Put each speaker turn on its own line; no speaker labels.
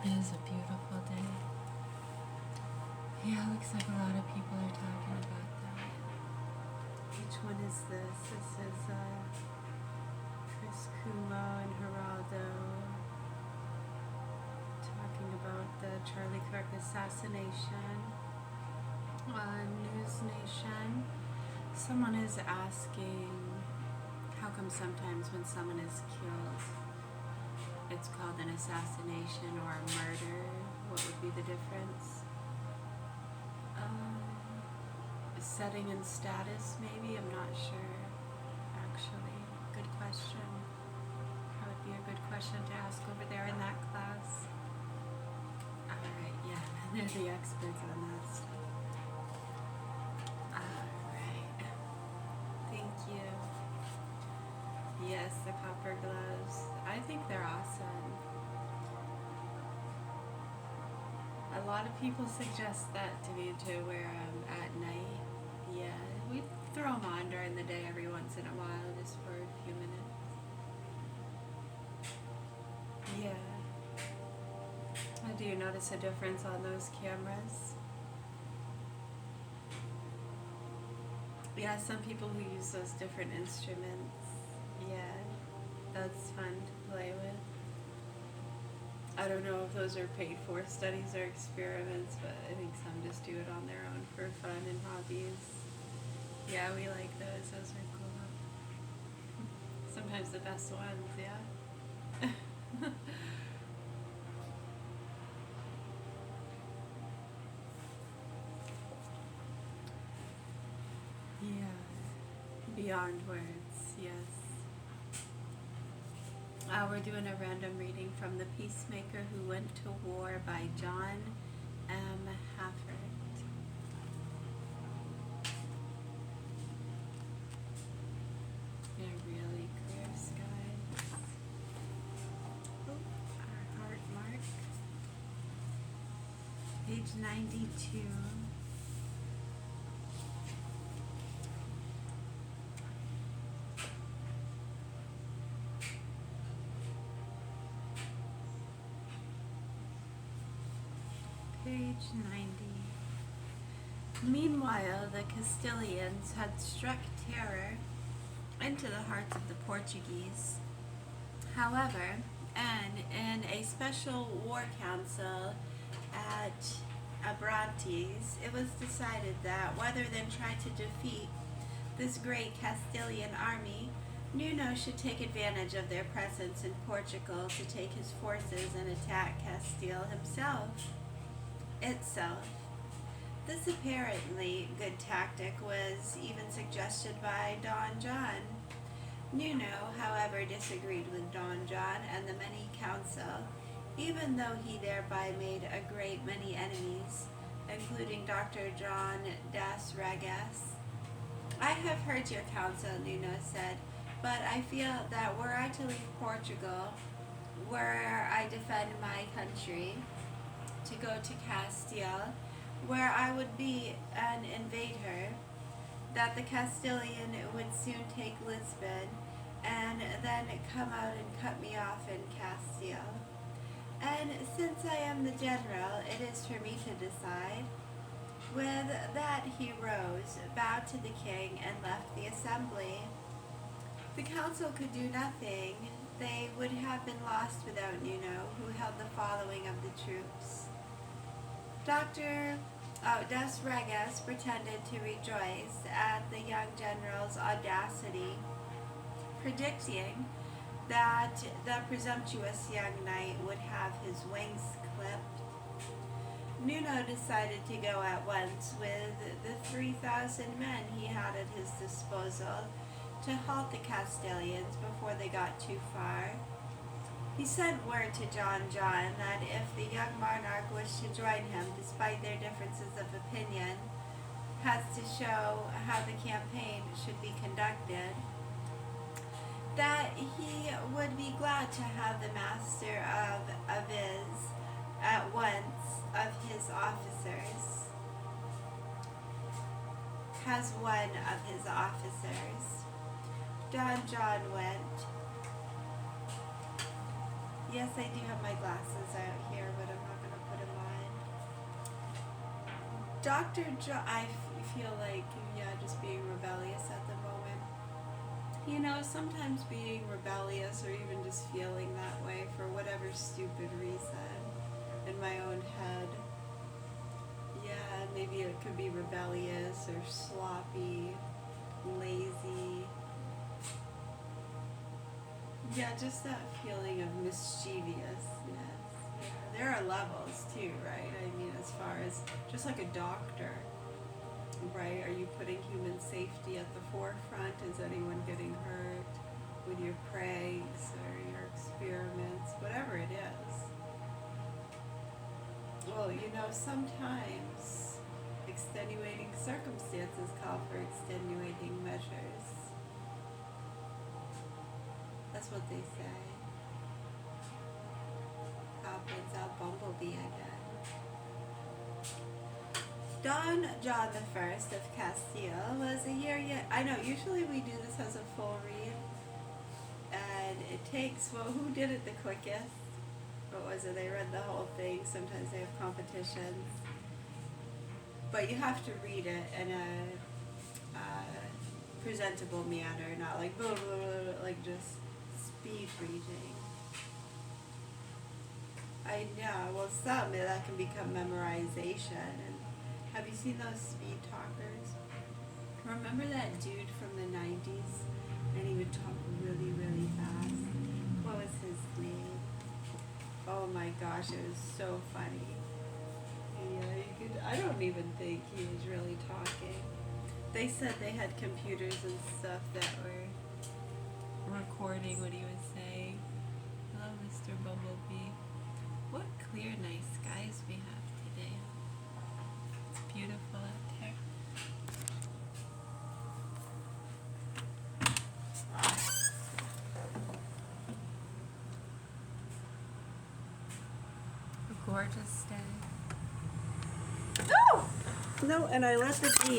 It is a beautiful day. Yeah, looks like a lot of people are talking about that. Which one is this? This is Chris Cuomo and Geraldo talking about the Charlie Kirk assassination on News Nation. Someone is asking, how come sometimes when someone is killed, it's called an assassination or a murder? What would be the difference? Setting and status, maybe? I'm not sure, actually. Good question. That would be a good question to ask over there in that class. Alright, yeah, they're the experts on that stuff. Alright. Thank you. Yes, the copper gloves. I think they're awesome. A lot of people suggest that to me to wear them at night. Yeah, we throw them on during the day every once in a while, just for a few minutes. Yeah. Do you notice a difference on those cameras? Yeah, some people who use those different instruments. Yeah, that's fun to play with. I don't know if those are paid for studies or experiments, but I think some just do it on their own for fun and hobbies. Yeah, we like those. Those are cool. Sometimes the best ones, yeah. Yeah. Beyond words, yes. We're doing a random reading from The Peacemaker Who Went to War by John M. Haffert. Yeah, really clear skies. Oh, our heart mark. Page 92. Page 90. Meanwhile, the Castilians had struck terror into the hearts of the Portuguese. However, and in a special war council at Abrantes, it was decided that rather than try to defeat this great Castilian army, Nuno should take advantage of their presence in Portugal to take his forces and attack Castile itself. This apparently good tactic was even suggested by Don John. Nuno, however, disagreed with Don John and the many council, even though he thereby made a great many enemies, including Dr. John das Ragas. I have heard your counsel, Nuno said, but I feel that were I to leave Portugal, where I defend my country, to go to Castile, where I would be an invader, that the Castilian would soon take Lisbon, and then come out and cut me off in Castile. And since I am the general, it is for me to decide. With that he rose, bowed to the king, and left the assembly. The council could do nothing. They would have been lost without Nuno, who held the following of the troops. Dr. Das Ragas pretended to rejoice at the young general's audacity, predicting that the presumptuous young knight would have his wings clipped. Nuno decided to go at once with the 3,000 men he had at his disposal to halt the Castilians before they got too far. He sent word to John John that if the young monarch wished to join him despite their differences of opinion, has to show how the campaign should be conducted, that he would be glad to have the master of Aviz at once of his officers, has one of his officers. Don John went. Yes, I do have my glasses out here, but I'm Dr. John, feel like, yeah, just being rebellious at the moment. You know, sometimes being rebellious or even just feeling that way for whatever stupid reason in my own head. Yeah, maybe it could be rebellious or sloppy, lazy. Yeah, just that feeling of mischievousness. Yeah, there are levels too, right? I mean, as far as just like a doctor, right? Are you putting human safety at the forefront? Is anyone getting hurt with your pranks or your experiments? Whatever it is. Well, you know, sometimes extenuating circumstances call for extenuating measures. That's what they say. Happens out Bumblebee again. Don John I of Castile was a year yet. I know, usually we do this as a full read, and it takes, well, who did it the quickest? What was it? They read the whole thing. Sometimes they have competitions. But you have to read it in a presentable manner, not like blah, blah, blah, like just speed reading. I know. Well, some that can become memorization. And have you seen those speed talkers? Remember that dude from the 90s? And he would talk really, really fast. What was his name? Oh my gosh, it was so funny. Yeah, you could. I don't even think he was really talking. They said they had computers and stuff that were recording what he was saying. Hello, Mr. Bumblebee. What clear, nice skies we have today. It's beautiful out there. A gorgeous day. Oh! No, and I let the bee